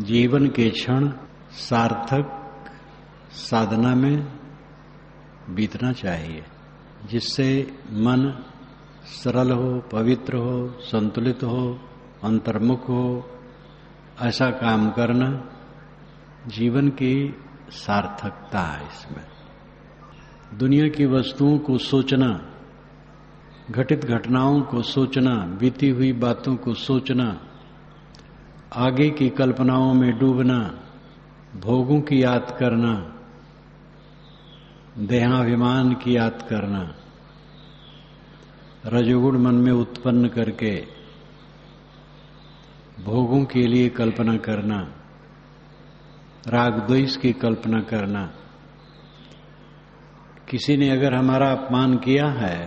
जीवन के क्षण सार्थक साधना में बीतना चाहिए, जिससे मन सरल हो, पवित्र हो, संतुलित हो, अंतर्मुख हो। ऐसा काम करना जीवन की सार्थकता है। इसमें दुनिया की वस्तुओं को सोचना, घटित घटनाओं को सोचना, बीती हुई बातों को सोचना, आगे की कल्पनाओं में डूबना, भोगों की याद करना, देहाभिमान की याद करना, रजोगुण मन में उत्पन्न करके भोगों के लिए कल्पना करना, राग द्वेष की कल्पना करना। किसी ने अगर हमारा अपमान किया है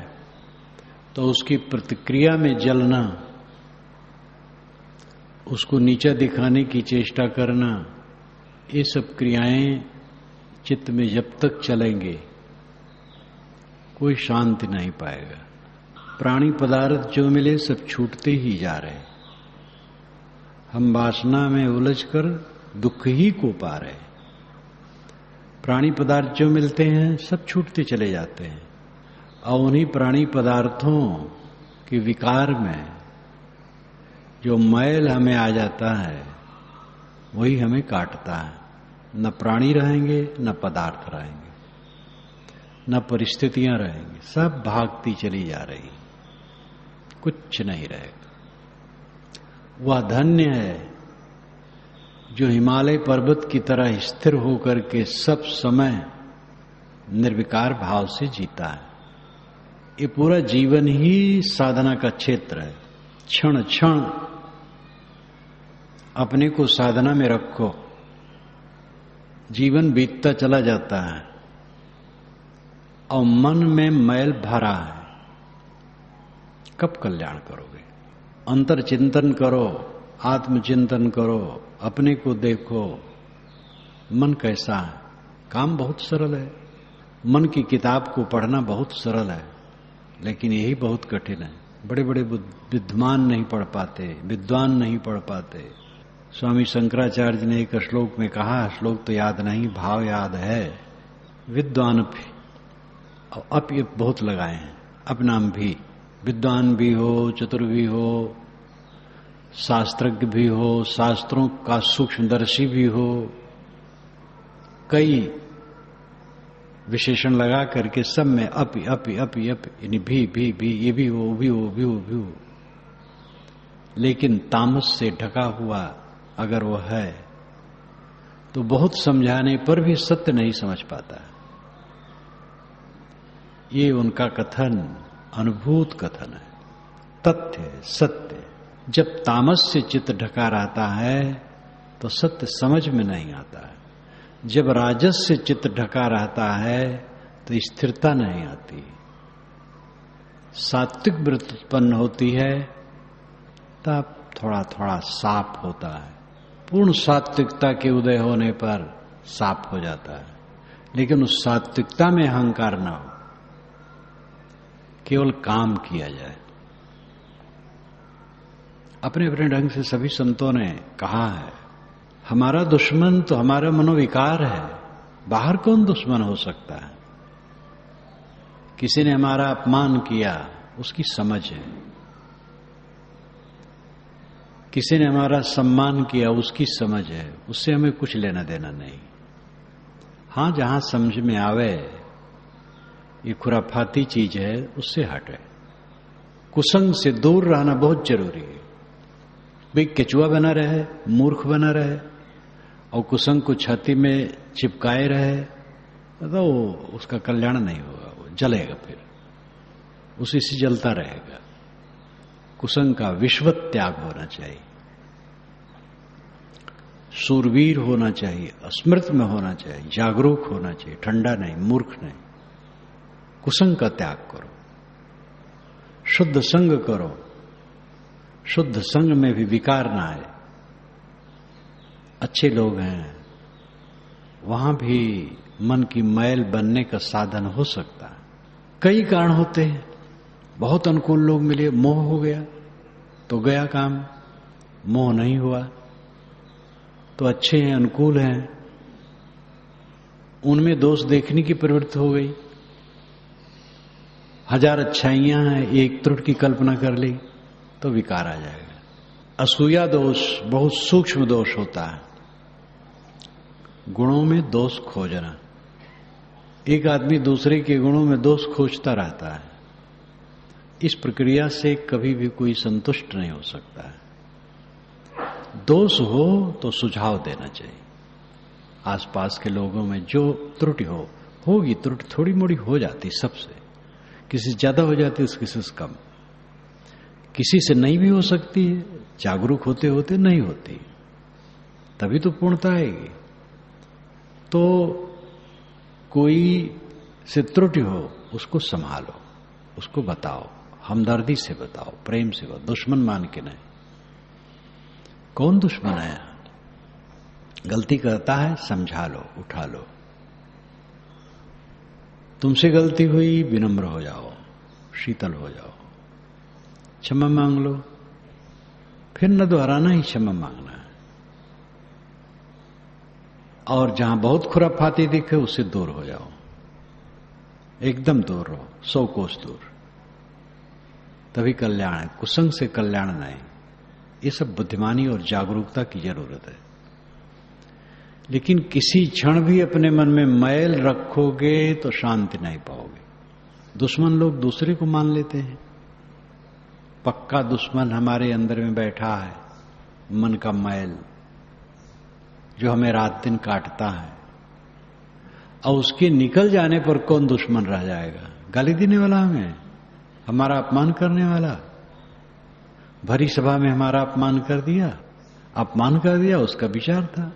तो उसकी प्रतिक्रिया में जलना, उसको नीचा दिखाने की चेष्टा करना, ये सब क्रियाएं चित्त में जब तक चलेंगे कोई शांति नहीं पाएगा। प्राणी पदार्थ जो मिले सब छूटते ही जा रहे, हम वासना में उलझकर दुख ही को पा रहे। प्राणी पदार्थ जो मिलते हैं सब छूटते चले जाते हैं, और उन्हीं प्राणी पदार्थों के विकार में जो मैल हमें आ जाता है वही हमें काटता है। न प्राणी रहेंगे, न पदार्थ रहेंगे, न परिस्थितियां रहेंगी, सब भागती चली जा रही, कुछ नहीं रहेगा। वह धन्य है जो हिमालय पर्वत की तरह स्थिर होकर के सब समय निर्विकार भाव से जीता है। ये पूरा जीवन ही साधना का क्षेत्र है। क्षण क्षण अपने को साधना में रखो। जीवन बीतता चला जाता है और मन में मैल भरा है, कब कल्याण करोगे? अंतर चिंतन करो, आत्मचिंतन करो, अपने को देखो, मन कैसा है। काम बहुत सरल है, मन की किताब को पढ़ना बहुत सरल है, लेकिन यही बहुत कठिन है। बड़े बड़े विद्वान नहीं पढ़ पाते, विद्वान नहीं पढ़ पाते। स्वामी शंकराचार्य ने एक श्लोक में कहा, श्लोक तो याद नहीं, भाव याद है, विद्वान भी, और अप ये बहुत लगाए हैं, अपनाम भी, विद्वान भी हो, चतुर भी हो, शास्त्रज्ञ भी हो, शास्त्रों का सूक्ष्मदर्शी भी हो, कई विशेषण लगा करके सब में अपि अपि अपि अपि, यानी भी ये भी हो, भी हो, भी हो, भी हो। लेकिन तामस से ढका हुआ अगर वो है तो बहुत समझाने पर भी सत्य नहीं समझ पाता। ये उनका कथन अनुभूत कथन है, तथ्य है, सत्य। जब तामस से चित्त ढका रहता है तो सत्य समझ में नहीं आता है। जब राजस से चित्त ढका रहता है तो स्थिरता नहीं आती, सात्विक वृत्ति उत्पन्न होती है, तब थोड़ा थोड़ा साफ होता है। पूर्ण सात्विकता के उदय होने पर साफ हो जाता है, लेकिन उस सात्विकता में अहंकार ना हो, केवल काम किया जाए। अपने अपने ढंग से सभी संतों ने कहा है, हमारा दुश्मन तो हमारा मनोविकार है, बाहर कौन दुश्मन हो सकता है? किसी ने हमारा अपमान किया, उसकी समझ है। किसी ने हमारा सम्मान किया, उसकी समझ है, उससे हमें कुछ लेना देना नहीं। हां, जहां समझ में आवे ये खुराफाती चीज है, उससे हटे। कुसंग से दूर रहना बहुत जरूरी है। भाई केचुआ बना रहे, मूर्ख बना रहे और कुसंग को छाती में चिपकाए रहे तो उसका कल्याण नहीं होगा, वो जलेगा, फिर उसी से जलता रहेगा। कुसंग का विश्वत त्याग होना चाहिए, सूरवीर होना चाहिए, स्मृत में होना चाहिए, जागरूक होना चाहिए, ठंडा नहीं, मूर्ख नहीं। कुसंग का त्याग करो, शुद्ध संग करो, शुद्ध संग में भी विकार ना आए। अच्छे लोग हैं, वहां भी मन की मैल बनने का साधन हो सकता है। कई कारण होते हैं, बहुत अनुकूल लोग मिले, मोह हो गया तो गया काम, मोह नहीं हुआ तो अच्छे हैं, अनुकूल हैं, उनमें दोष देखने की प्रवृत्ति हो गई। 1000 अच्छाइयां हैं, एक त्रुटि की कल्पना कर ली तो विकार आ जाएगा। असूया दोष बहुत सूक्ष्म दोष होता है, गुणों में दोष खोजना। एक आदमी दूसरे के गुणों में दोष खोजता रहता है, इस प्रक्रिया से कभी भी कोई संतुष्ट नहीं हो सकता है। दोष हो तो सुझाव देना चाहिए। आसपास के लोगों में जो त्रुटि होगी, त्रुटि थोड़ी मोड़ी हो जाती सबसे, किसी से ज्यादा हो जाती है, किसी से कम, किसी से नहीं भी हो सकती है, जागरूक होते होते नहीं होती, तभी तो पूर्णता आएगी। तो कोई से त्रुटि हो उसको संभालो, उसको बताओ, हमदर्दी से बताओ, प्रेम से बताओ, दुश्मन मान के नहीं। कौन दुश्मन है? गलती करता है समझा लो, उठा लो। तुमसे गलती हुई, विनम्र हो जाओ, शीतल हो जाओ, क्षमा मांग लो, फिर न दोहराना ही क्षमा मांगना है। और जहां बहुत खुराफाती दिखे उससे दूर हो जाओ, एकदम दूर रहो, 100 कोस दूर, तभी कल्याण है। कुसंग से कल्याण नहीं। ये सब बुद्धिमानी और जागरूकता की जरूरत है। लेकिन किसी क्षण भी अपने मन में मैल रखोगे तो शांति नहीं पाओगे। दुश्मन लोग दूसरे को मान लेते हैं। पक्का दुश्मन हमारे अंदर में बैठा है, मन का मैल, जो हमें रात दिन काटता है, और उसके निकल जाने पर कौन दुश्मन रह जाएगा? गाली देने वाला हमें, हमारा अपमान करने वाला, भरी सभा में हमारा अपमान कर दिया, उसका विचार था।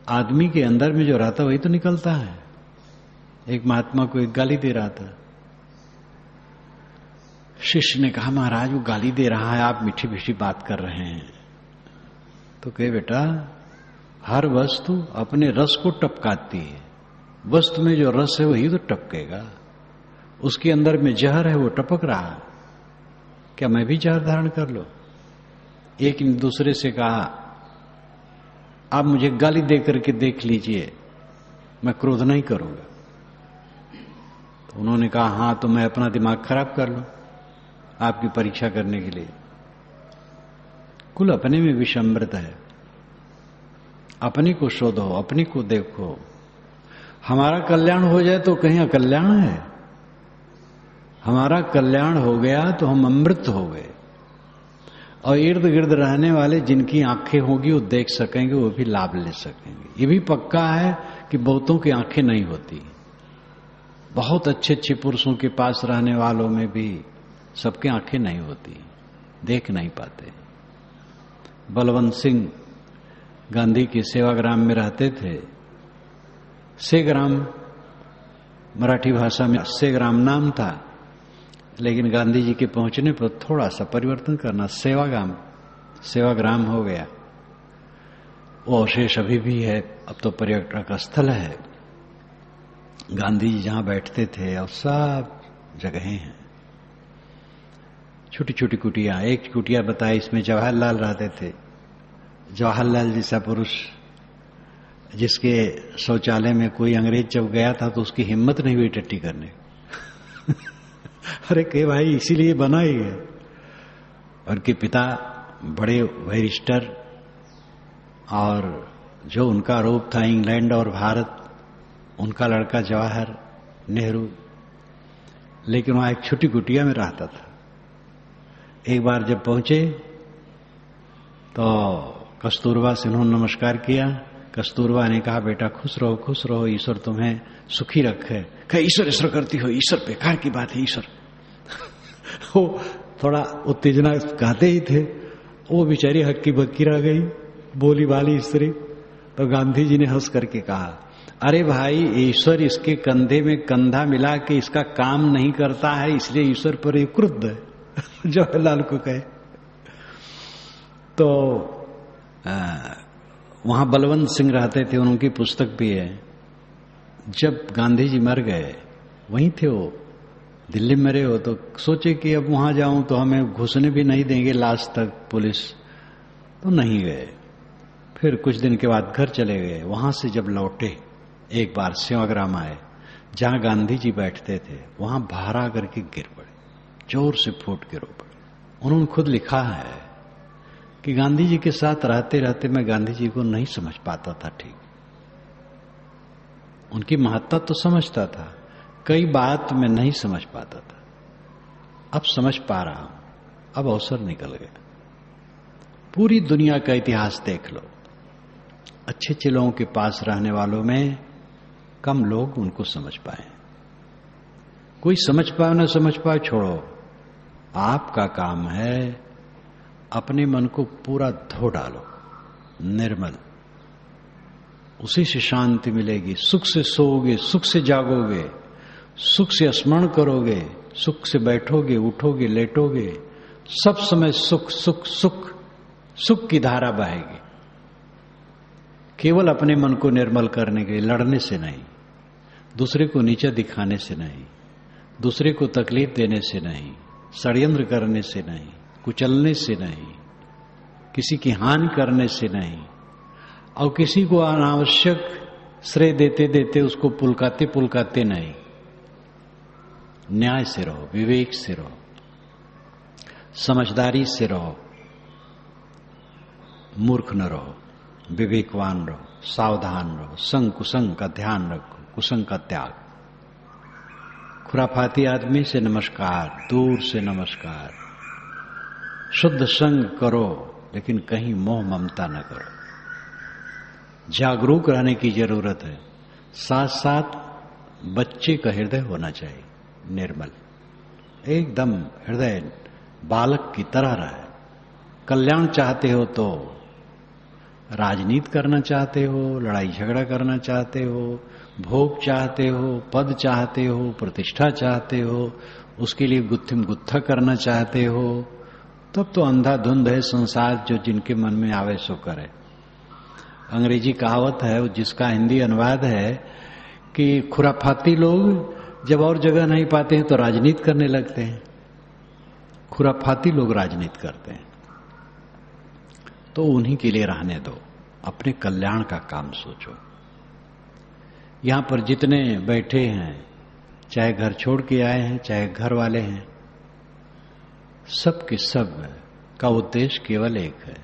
आदमी के अंदर में जो रहता वही तो निकलता है। एक महात्मा को एक गाली दे रहा था, शिष्य ने कहा महाराज वो गाली दे रहा है, आप मीठी मीठी बात कर रहे हैं। तो कहे बेटा, हर वस्तु अपने रस को टपकाती है, वस्तु में जो रस है वही तो टपकेगा। उसके अंदर में जहर है, वो टपक रहा है, क्या मैं भी जहर धारण कर लो? एक ने दूसरे से कहा आप मुझे गाली दे करके देख लीजिए, मैं क्रोध नहीं करूंगा। तो उन्होंने कहा हाँ, तो मैं अपना दिमाग खराब कर लूं आपकी परीक्षा करने के लिए। कुल अपने में विषमृत है। अपने को शोधो, अपने को देखो। हमारा कल्याण हो जाए तो कहीं अकल्याण है। हमारा कल्याण हो गया तो हम अमृत हो गए, और इर्द गिर्द रहने वाले जिनकी आंखें होगी वो देख सकेंगे, वो भी लाभ ले सकेंगे। ये भी पक्का है कि बहुतों की आंखें नहीं होती। बहुत अच्छे अच्छे पुरुषों के पास रहने वालों में भी सबकी आंखें नहीं होती, देख नहीं पाते। बलवंत सिंह गांधी के सेवाग्राम में रहते थे। सेग्राम मराठी भाषा में सेग्राम नाम था, लेकिन गांधी जी के पहुंचने पर थोड़ा सा परिवर्तन करना, सेवाग्राम हो गया। वो अवशेष अभी भी है, अब तो पर्यटक स्थल है। गांधी जी जहां बैठते थे और सब जगहें हैं, छोटी छोटी कुटिया। एक कुटिया बताई, इसमें जवाहरलाल रहते थे। जवाहरलाल जैसा पुरुष जिसके शौचालय में कोई अंग्रेज जब गया था तो उसकी हिम्मत नहीं हुई टट्टी करने। अरे के भाई इसीलिए बना ही है। उनके पिता बड़े बैरिस्टर, और जो उनका रूप था इंग्लैंड और भारत, उनका लड़का जवाहर नेहरू, लेकिन वहां एक छोटी कुटिया में रहता था। एक बार जब पहुंचे तो कस्तूरबा से उन्होंने नमस्कार किया। कस्तूरबा ने कहा बेटा खुश रहो, ईश्वर तुम्हें सुखी रखे। कहा ईश्वर ईश्वर करती हो, ईश्वर बेकार की बात है, ईश्वर। वो थोड़ा उत्तेजना कहते ही थे, वो बेचारी हक्की बक्की रह गई, बोली वाली स्त्री। तो गांधी जी ने हंस करके कहा अरे भाई, ईश्वर इसके कंधे में कंधा मिला के इसका काम नहीं करता है, इसलिए ईश्वर पर ये क्रुद्ध है। जवाहरलाल को कहे तो वहां बलवंत सिंह रहते थे, उनकी पुस्तक भी है। जब गांधी जी मर गए, वहीं थे वो, दिल्ली में रहे हो, तो सोचे कि अब वहां जाऊं तो हमें घुसने भी नहीं देंगे लाश तक पुलिस, तो नहीं गए। फिर कुछ दिन के बाद घर चले गए। वहां से जब लौटे एक बार सेवाग्राम आए, जहां गांधी जी बैठते थे वहां भारा करके गिर पड़े, जोर से फूट के रो पड़े। उन्होंने खुद लिखा है कि गांधी जी के साथ रहते रहते मैं गांधी जी को नहीं समझ पाता था ठीक। उनकी महत्ता तो समझता था, कई बात मैं नहीं समझ पाता था, अब समझ पा रहा हूं, अब अवसर निकल गया। पूरी दुनिया का इतिहास देख लो, अच्छे अच्छे लोगों के पास रहने वालों में कम लोग उनको समझ पाए। कोई समझ पाए न समझ पाए छोड़ो, आपका काम है अपने मन को पूरा धो डालो, निर्मल, उसी से शांति मिलेगी। सुख से सोओगे, सुख से जागोगे, सुख से स्मरण करोगे, सुख से बैठोगे, उठोगे, लेटोगे, सब समय सुख सुख सुख सुख की धारा बहेगी। केवल अपने मन को निर्मल करने के लिए, लड़ने से नहीं, दूसरे को नीचा दिखाने से नहीं, दूसरे को तकलीफ देने से नहीं, षड्यंत्र करने से नहीं, कुचलने से नहीं, किसी की हानि करने से नहीं, और किसी को अनावश्यक श्रेय देते देते उसको पुलकाते पुलकाते नहीं। न्याय से रहो, विवेक से रहो, समझदारी से रहो, मूर्ख न रहो, विवेकवान रहो, सावधान रहो, संग कुसंग का ध्यान रखो, कुसंग का त्याग। खुराफाती आदमी से नमस्कार, दूर से नमस्कार, शुद्ध संग करो, लेकिन कहीं मोह ममता न करो। जागरूक रहने की जरूरत है, साथ साथ बच्चे का हृदय होना चाहिए निर्मल, एकदम हृदय बालक की तरह रहे। कल्याण चाहते हो तो राजनीति करना चाहते हो, लड़ाई झगड़ा करना चाहते हो, भोग चाहते हो, पद चाहते हो, प्रतिष्ठा चाहते हो, उसके लिए गुत्थिम गुत्था करना चाहते हो, तब तो अंधाधुंध है संसार, जो जिनके मन में आवे सो करे। अंग्रेजी कहावत है जिसका हिंदी अनुवाद है कि खुराफाती लोग जब और जगह नहीं पाते हैं तो राजनीति करने लगते हैं। खुराफाती लोग राजनीति करते हैं, तो उन्हीं के लिए रहने दो, अपने कल्याण का काम सोचो। यहां पर जितने बैठे हैं, चाहे घर छोड़ के आए हैं, चाहे घर वाले हैं, सब के सब का उद्देश्य केवल एक है,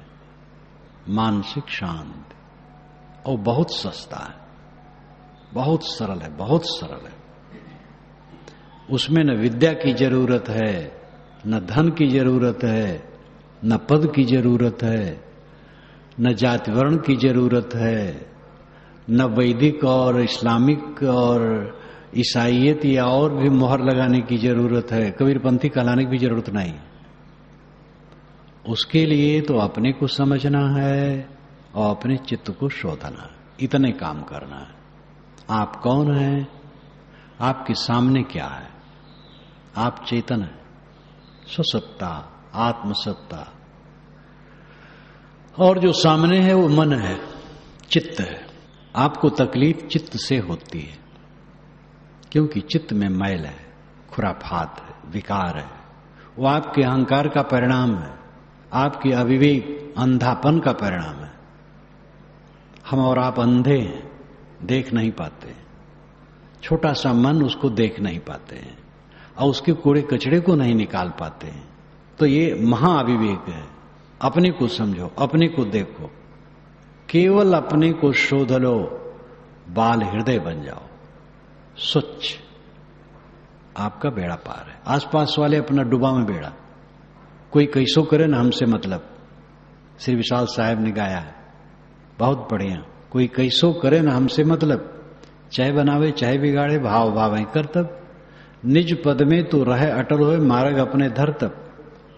मानसिक शांति। और बहुत सस्ता है, बहुत सरल है, बहुत सरल है। उसमें न विद्या की जरूरत है, न धन की जरूरत है, न पद की जरूरत है, न जाति वर्ण की जरूरत है, न वैदिक और इस्लामिक और ईसाइयत या और भी मोहर लगाने की जरूरत है, कबीरपंथी कहलाने की भी जरूरत नहीं। उसके लिए तो अपने को समझना है और अपने चित्त को शोधना, इतने काम करना है। आप कौन हैं, आपके सामने क्या है? आप चेतन है, स्वसत्ता, आत्मसत्ता, और जो सामने है वो मन है, चित्त है। आपको तकलीफ चित्त से होती है, क्योंकि चित्त में मैल है, खुराफात है, विकार है। वो आपके अहंकार का परिणाम है, आपकी अविवेक, अंधापन का परिणाम है। हम और आप अंधे हैं, देख नहीं पाते। छोटा सा मन उसको देख नहीं पाते हैं और उसके कूड़े कचड़े को नहीं निकाल पाते हैं। तो ये महाअविवेक है। अपने को समझो, अपने को देखो, केवल अपने को शोध लो, बाल हृदय बन जाओ, स्वच्छ, आपका बेड़ा पार है। आसपास वाले अपना डूबा में बेड़ा, कोई कैसो करे ना हमसे मतलब, श्री विशाल साहब ने गाया है, बहुत बढ़िया। कोई कैसो करे ना हमसे मतलब, चाहे बनावे चाहे बिगाड़े, भाव भावें करतब, निज पद में तो रहे अटल होए, मार्ग अपने धर तब,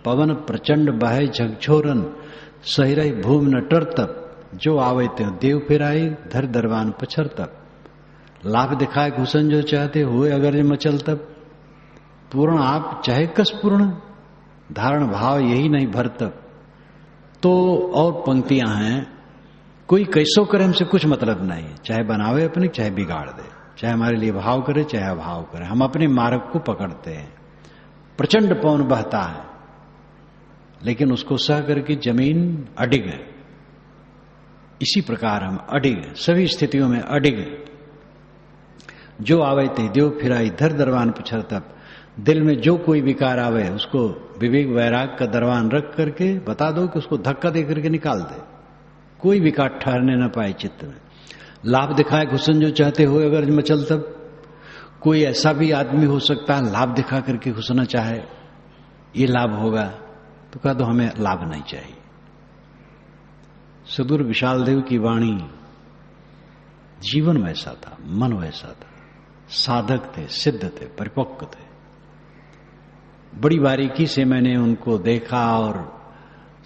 पवन प्रचंड बहे झकझोरन, सही रही भूमि न टर तब, जो आवे त्यों देव फिराई, धर दरबान पछर तब, लाभ दिखाए घुसन जो चाहते हुए अगर जे मचल तब, पूर्ण आप चाहे कस पूर्ण, धारण भाव यही नहीं भर तब। तो और पंक्तियां हैं, कोई कैसो करे हमसे कुछ मतलब नहीं, चाहे बनावे अपने चाहे बिगाड़ दे, चाहे हमारे लिए भाव करे चाहे अभाव करे, हम अपने मार्ग को पकड़ते हैं। प्रचंड पवन बहता है, लेकिन उसको सह करके जमीन अडिग है, इसी प्रकार हम अडिग, सभी स्थितियों में अडिग, जो आवे ते देव फिराई धर दरवान पुछर तब, दिल में जो कोई विकार आवे उसको विवेक वैराग का दरवान रख करके बता दो कि उसको धक्का दे करके निकाल दे, कोई विकार ठहरने न पाए चित्त में। लाभ दिखाए घुसन जो चाहते हो अगर मचल तब, कोई ऐसा भी आदमी हो सकता है लाभ दिखा करके घुसना चाहे, ये लाभ होगा तो कह दो हमें लाभ नहीं चाहिए। सुदूर विशाल देव की वाणी, जीवन वैसा था, मन वैसा था, साधक थे, सिद्ध थे, परिपक्व थे। बड़ी बारीकी से मैंने उनको देखा और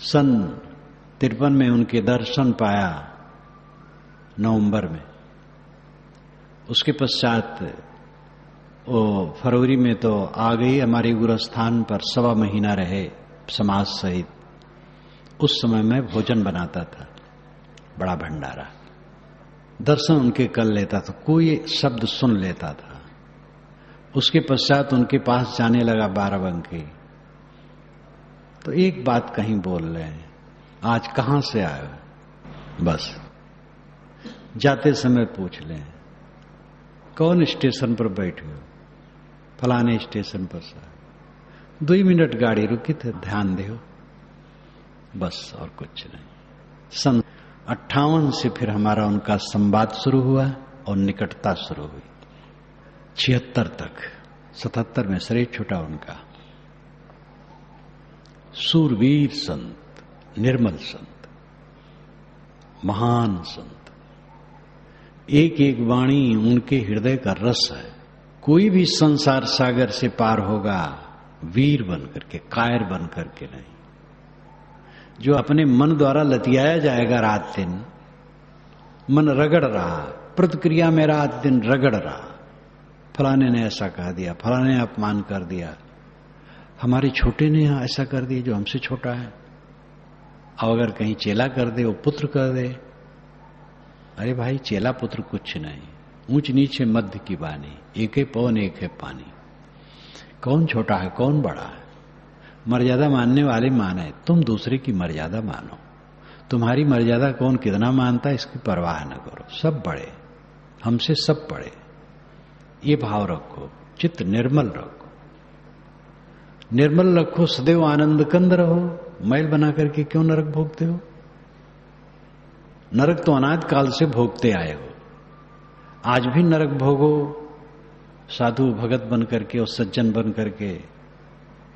सन 53 में उनके दर्शन पाया नवंबर में। उसके पश्चात वो फरवरी में तो आ गई हमारे गुरुस्थान पर, 1.25 महीना रहे समाज सहित। उस समय मैं भोजन बनाता था, बड़ा भंडारा, दर्शन उनके कर लेता था, कोई शब्द सुन लेता था। उसके पश्चात उनके पास जाने लगा 12 तो एक बात कहीं बोल रहे हैं, आज कहां से आए हो, बस जाते समय पूछ लें कौन स्टेशन पर बैठे हो, फलाने स्टेशन पर सर, 2 मिनट गाड़ी रुकी थे, ध्यान दो, बस और कुछ नहीं। सन 58 से फिर हमारा उनका संवाद शुरू हुआ और निकटता शुरू हुई। 76 तक, 77 में शरीर छूटा उनका। सूरवीर संत, निर्मल संत, महान संत, एक एक वाणी उनके हृदय का रस है। कोई भी संसार सागर से पार होगा वीर बन करके, कायर बन करके नहीं। जो अपने मन द्वारा लतियाया जाएगा रात दिन, मन रगड़ रहा, प्रतिक्रिया में रात दिन रगड़ रहा, फलाने ने ऐसा कह दिया, फलाने ने अपमान कर दिया, हमारे छोटे ने ऐसा कर दिया जो हमसे छोटा है, अब अगर कहीं चेला कर दे, वो पुत्र कर दे, अरे भाई चेला पुत्र कुछ नहीं, ऊंच नीचे मध्य की बानी, एक है पवन एक है पानी। कौन छोटा है कौन बड़ा है, मर्यादा मानने वाले माने, तुम दूसरे की मर्यादा मानो। तुम्हारी मर्यादा कौन कितना मानता है इसकी परवाह न करो, सब बड़े, हमसे सब बड़े, ये भाव रखो, चित्त निर्मल रखो, निर्मल रखो, सदैव आनंद कंद रहो। मैल बना करके क्यों नरक भोगते हो? नरक तो अनाद काल से भोगते आए हो, आज भी नरक भोगो, साधु भगत बन करके और सज्जन बन करके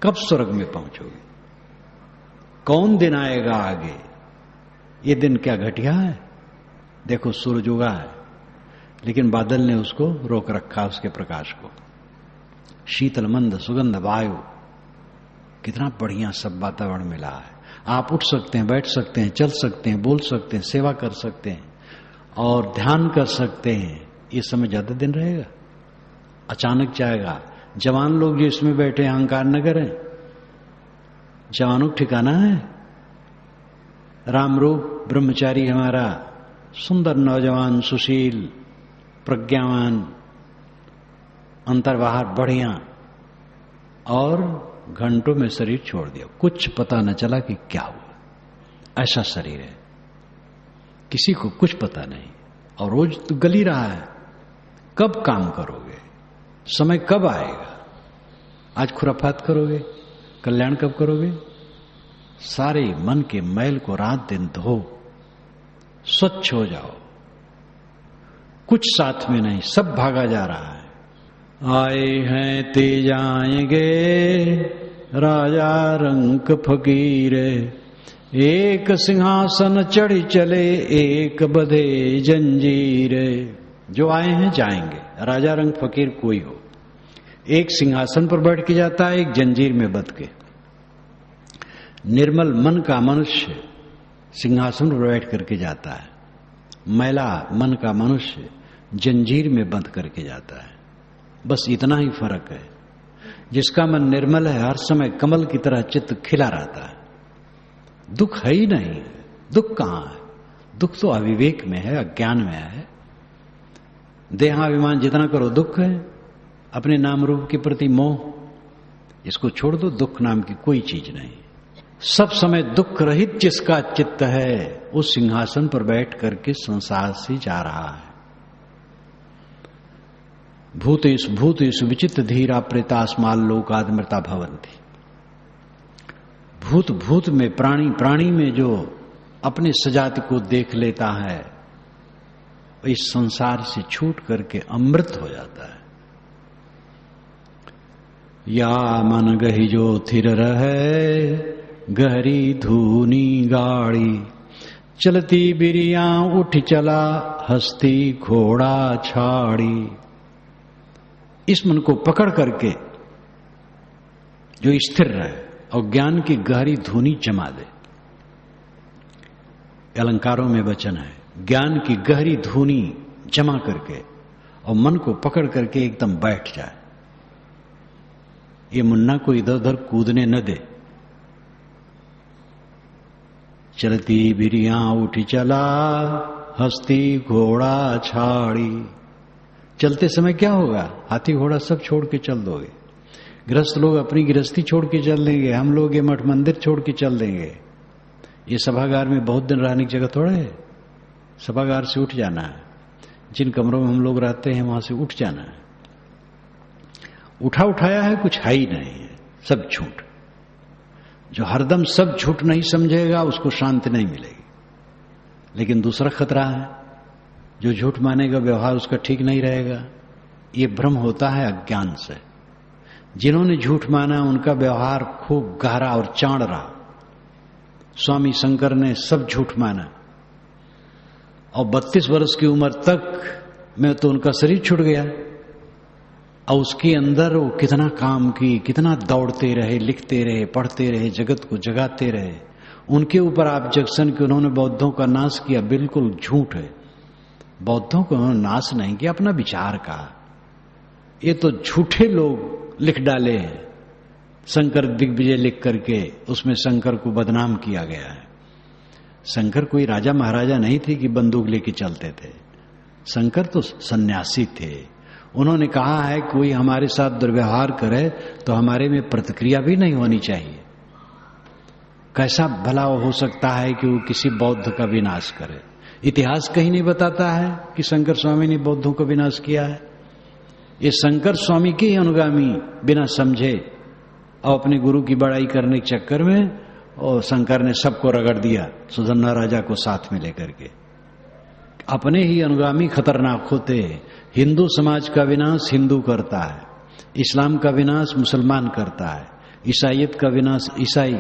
कब स्वर्ग में पहुंचोगे? कौन दिन आएगा आगे? ये दिन क्या घटिया है? देखो सूरज उगा है लेकिन बादल ने उसको रोक रखा, उसके प्रकाश को। शीतल मंद सुगंध वायु, कितना बढ़िया सब वातावरण मिला है। आप उठ सकते हैं, बैठ सकते हैं, चल सकते हैं, बोल सकते हैं, सेवा कर सकते हैं और ध्यान कर सकते हैं। ये समय ज्यादा दिन रहेगा? अचानक जाएगा। जवान लोग जो इसमें बैठे हैं अहंकार न करें, जवानों ठिकाना है। राम रूप ब्रह्मचारी हमारा सुंदर नौजवान, सुशील, प्रज्ञावान, अंतर बाहर बढ़िया, और घंटों में शरीर छोड़ दिया, कुछ पता न चला कि क्या हुआ। ऐसा शरीर है, किसी को कुछ पता नहीं, और रोज तो गल ही रहा है। कब काम करोगे? समय कब आएगा? आज खुराफात करोगे, कल्याण कब करोगे? सारे मन के मैल को रात दिन धो, स्वच्छ हो जाओ। कुछ साथ में नहीं, सब भागा जा रहा है। आए हैं ते जाएंगे राजा रंक फकीर, एक सिंहासन चढ़ी चले एक बधे जंजीर। जो आए हैं जाएंगे, राजा रंग फकीर कोई हो, एक सिंहासन पर बैठ के जाता है, एक जंजीर में बंध के। निर्मल मन का मनुष्य सिंहासन पर बैठ करके जाता है, मैला मन का मनुष्य जंजीर में बंध करके जाता है। बस इतना ही फर्क है। जिसका मन निर्मल है, हर समय कमल की तरह चित्त खिला रहता है, दुख है ही नहीं। दुख कहां है? दुख तो अविवेक में है, अज्ञान में है। देहाभिमान जितना करो दुख है, अपने नाम रूप के प्रति मोह, इसको छोड़ दो, दुख नाम की कोई चीज नहीं। सब समय दुख रहित जिसका चित्त है, उस सिंहासन पर बैठ करके संसार से जा रहा है। भूतेषु विचित्र धीरा प्रेतास्माल लोकादमृता भवन्ति। भूत में, प्राणी में जो अपने सजाति को देख लेता है, इस संसार से छूट करके अमृत हो जाता है। या मन गही जो थिर रहे, गहरी धूनी गाड़ी, चलती बिरिया उठ चला, हस्ती घोड़ा छाड़ी। इस मन को पकड़ करके जो स्थिर रहे और ज्ञान की गहरी धूनी जमा दे, अलंकारों में वचन है, ज्ञान की गहरी धूनी जमा करके और मन को पकड़ करके एकदम बैठ जाए। ये मुन्ना को इधर उधर कूदने न दे। चलती बिरिया उठी चला, हस्ती घोड़ा छाड़ी। चलते समय क्या होगा? हाथी घोड़ा सब छोड़ के चल दोगे। गृहस्थ लोग अपनी गृहस्थी छोड़ के चल देंगे, हम लोग ये मठ मंदिर छोड़ के चल देंगे। ये सभागार में बहुत दिन रहने की जगह थोड़ा है। सभागार से उठ जाना है। जिन कमरों में हम लोग रहते हैं वहां से उठ जाना है। उठाया है कुछ है ही नहीं है, सब झूठ। जो हरदम सब झूठ नहीं समझेगा उसको शांति नहीं मिलेगी। लेकिन दूसरा खतरा है, जो झूठ मानेगा व्यवहार उसका ठीक नहीं रहेगा। ये भ्रम होता है अज्ञान से। जिन्होंने झूठ माना उनका व्यवहार खूब गहरा और चाण रहा। स्वामी शंकर ने सब झूठ माना और 32 वर्ष की उम्र तक में तो उनका शरीर छूट गया और उसके अंदर वो कितना काम की, कितना दौड़ते रहे, लिखते रहे, पढ़ते रहे, जगत को जगाते रहे। उनके ऊपर ऑब्जेक्शन कि उन्होंने बौद्धों का नाश किया, बिल्कुल झूठ है। बौद्धों को उन्होंने नाश नहीं किया, अपना विचार कहा। ये तो झूठे लोग लिख डाले हैं। शंकर दिग्विजय लिख करके उसमें शंकर को बदनाम किया गया है। शंकर कोई राजा महाराजा नहीं थे कि बंदूक लेके चलते थे। शंकर तो सन्यासी थे। उन्होंने कहा है कोई हमारे साथ दुर्व्यवहार करे तो हमारे में प्रतिक्रिया भी नहीं होनी चाहिए। कैसा भला हो सकता है कि वो किसी बौद्ध का विनाश करे? इतिहास कहीं नहीं बताता है कि शंकर स्वामी ने बौद्धों का विनाश किया है। ये शंकर स्वामी के ही अनुगामी बिना समझे और अपने गुरु की बड़ाई करने के चक्कर में और शंकर ने सबको रगड़ दिया, सुधन्ना राजा को साथ में लेकर के। अपने ही अनुगामी खतरनाक होते हैं। हिंदू समाज का विनाश हिंदू करता है, इस्लाम का विनाश मुसलमान करता है, ईसाईयत का विनाश ईसाई,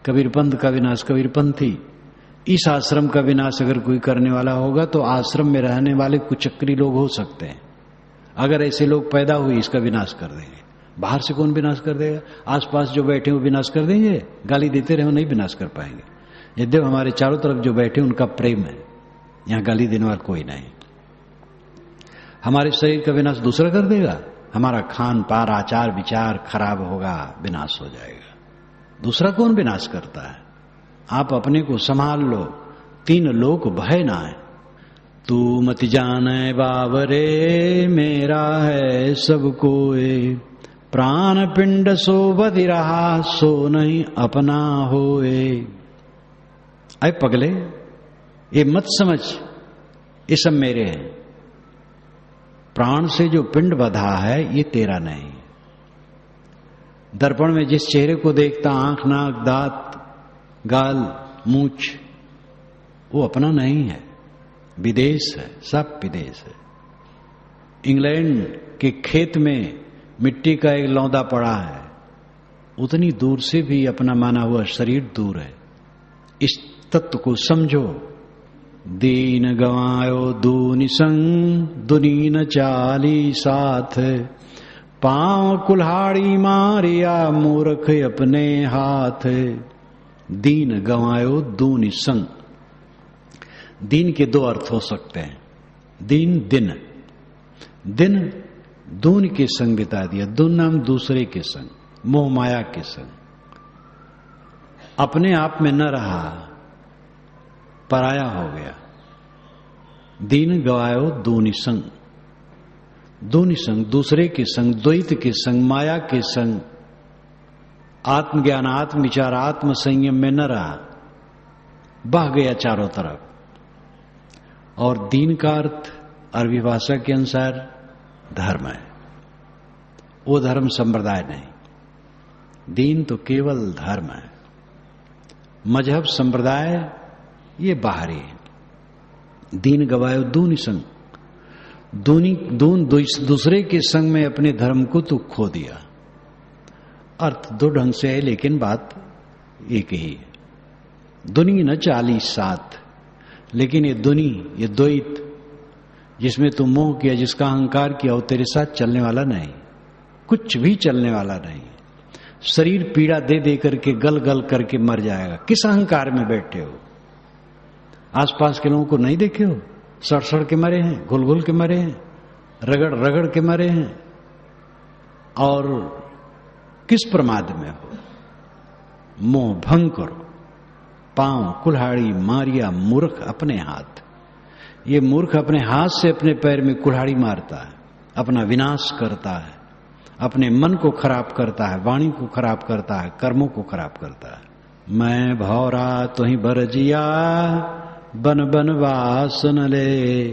कबीरपंथ का विनाश कबीरपंथी। इस आश्रम का विनाश अगर कोई करने वाला होगा तो आश्रम में रहने वाले कुचक्री लोग हो सकते हैं। अगर ऐसे लोग पैदा हुए इसका विनाश कर देंगे। बाहर से कौन विनाश कर देगा? आसपास जो बैठे वो विनाश कर देंगे। गाली देते रहे नहीं विनाश कर पाएंगे। यद्यप हमारे चारों तरफ जो बैठे उनका प्रेम है, यहां गाली देने वाला कोई नहीं। हमारे शरीर का विनाश दूसरा कर देगा। हमारा खान पान आचार विचार खराब होगा, विनाश हो जाएगा। दूसरा कौन विनाश करता है? आप अपने को संभाल लो, 3 लोक भय ना है। तू मत जाने बाबरे, मेरा है सब कोई। प्राण पिंड सो बधि रहा, सो नहीं अपना होए। अरे पगले, ये मत समझ ये सब मेरे हैं। प्राण से जो पिंड बधा है ये तेरा नहीं। दर्पण में जिस चेहरे को देखता, आंख नाक दांत गाल मूछ, वो अपना नहीं है, विदेश है, सब विदेश है। इंग्लैंड के खेत में मिट्टी का एक लौंदा पड़ा है, उतनी दूर से भी अपना माना हुआ शरीर दूर है। इस तत्व को समझो। दीन गवायो दूनि संग, दुनीन चाली साथ। पांव कुल्हाड़ी मारिया, मूर्ख अपने हाथ। दीन गवायो दूनि संग। दीन के 2 अर्थ हो सकते हैं। दीन दिन, दिन दून के संग बिता दिया। दून नाम दूसरे के संग, मोह माया के संग। अपने आप में न रहा, पराया हो गया। दीन गवायो दूनि संग। दूनि संग दूसरे के संग, द्वैत के संग, माया के संग आत्मज्ञान, आत्म विचार, आत्म संयम में न रहा, बह गया चारों तरफ। और दीन का अर्थ अरबी भाषा के अनुसार धर्म है, वो धर्म संप्रदाय नहीं। दीन तो केवल धर्म है, मजहब संप्रदाय ये बाहरी है। दीन गवायो दूनी संग, दून दूसरे के संग में अपने धर्म को तो खो दिया। अर्थ दो ढंग से है लेकिन बात एक ही है। दुनी न चाली साथ, लेकिन ये दुनी, ये द्वैत जिसमें तुम मोह किया, जिसका अहंकार किया, वो तेरे साथ चलने वाला नहीं, कुछ भी चलने वाला नहीं। शरीर पीड़ा दे दे करके गल गल करके मर जाएगा। किस अहंकार में बैठे हो? आसपास के लोगों को नहीं देखे हो? सड़ सड़ के मरे हैं, घुल घुल के मरे हैं, रगड़ रगड़ के मरे हैं। और किस प्रमाद में हो? मोह भंग करो। पांव कुल्हाड़ी मारिया मूर्ख अपने हाथ। ये मूर्ख अपने हाथ से अपने पैर में कुल्हाड़ी मारता है, अपना विनाश करता है, अपने मन को खराब करता है, वाणी को खराब करता है, कर्मों को खराब करता है। मैं भौरा तुही बरजिया, बन बन वास न ले,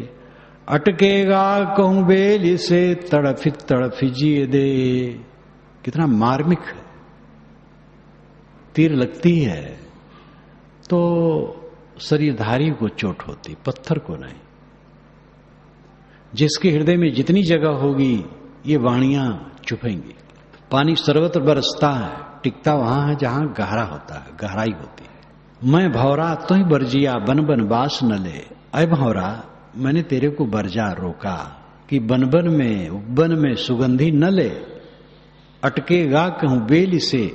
अटकेगा कहूं बेल से, तड़फी जिए दे। कितना मार्मिक है। तीर लगती है तो शरीरधारी को चोट होती, पत्थर को नहीं। जिसके हृदय में जितनी जगह होगी ये वाणियां चुभेंगी। पानी सर्वत्र बरसता है, टिकता वहां है जहां गहरा होता है, गहराई होती है। मैं भौरा तो ही बरजिया, बन बन बास न ले। अय भौरा, मैंने तेरे को बरजा रोका कि बनबन में उबन में सुगंधी न ले, अटकेगा कहूं बेल से,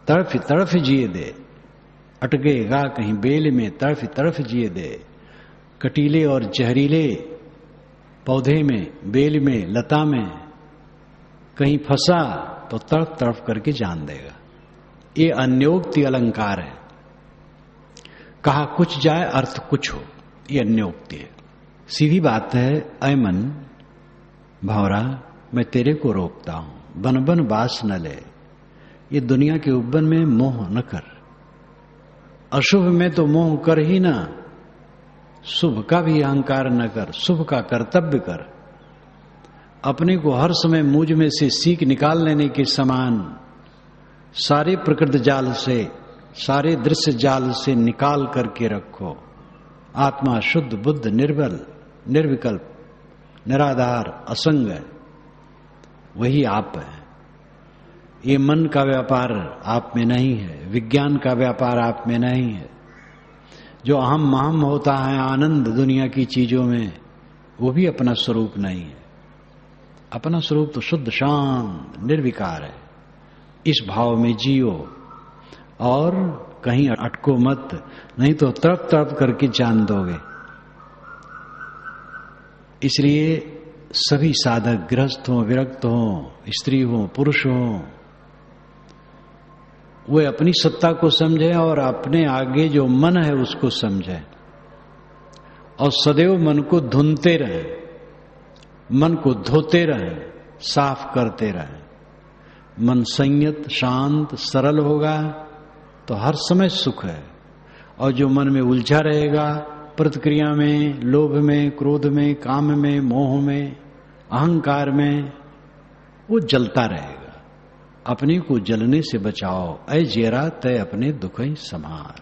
तड़फ तड़फ जिए दे। अटकेगा कहीं बेल में, तड़फ तड़फ जिए दे। कटीले और जहरीले पौधे में, बेल में, लता में कहीं फंसा तो तड़फ तड़फ करके जान देगा। ये अन्योक्ति अलंकार है। कहा कुछ जाए अर्थ कुछ हो, ये अन्योक्ति है। सीधी बात है। ऐ मन भौरा, मैं तेरे को रोकता हूं, बन बन बास न ले। ये दुनिया के उब्बन में मोह न कर, अशुभ में तो मोह कर ही ना, शुभ का भी अहंकार न कर, शुभ का कर्तव्य कर। अपने को हर समय मुझ में से सीख निकाल लेने के समान सारे प्रकृति जाल से, सारे दृश्य जाल से निकाल करके रखो। आत्मा शुद्ध बुद्ध निर्बल निर्विकल्प निराधार असंग है, वही आप है। ये मन का व्यापार आप में नहीं है, विज्ञान का व्यापार आप में नहीं है। जो अहम महम होता है आनंद दुनिया की चीजों में, वो भी अपना स्वरूप नहीं है। अपना स्वरूप तो शुद्ध शांत निर्विकार है। इस भाव में जियो और कहीं अटको मत, नहीं तो तड़प तड़प करके जान दोगे। इसलिए सभी साधक गृहस्थ हों, विरक्त हों, स्त्री हों, पुरुष हों, वे अपनी सत्ता को समझे और अपने आगे जो मन है उसको समझे और सदैव मन को धुनते रहे, मन को धोते रहे, साफ करते रहे। मन संयत शांत सरल होगा तो हर समय सुख है। और जो मन में उलझा रहेगा प्रतिक्रिया में, लोभ में, क्रोध में, काम में, मोह में, अहंकार में, वो जलता रहेगा। अपने को जलने से बचाओ। ऐ जेरा तय अपने दुख ही संभार।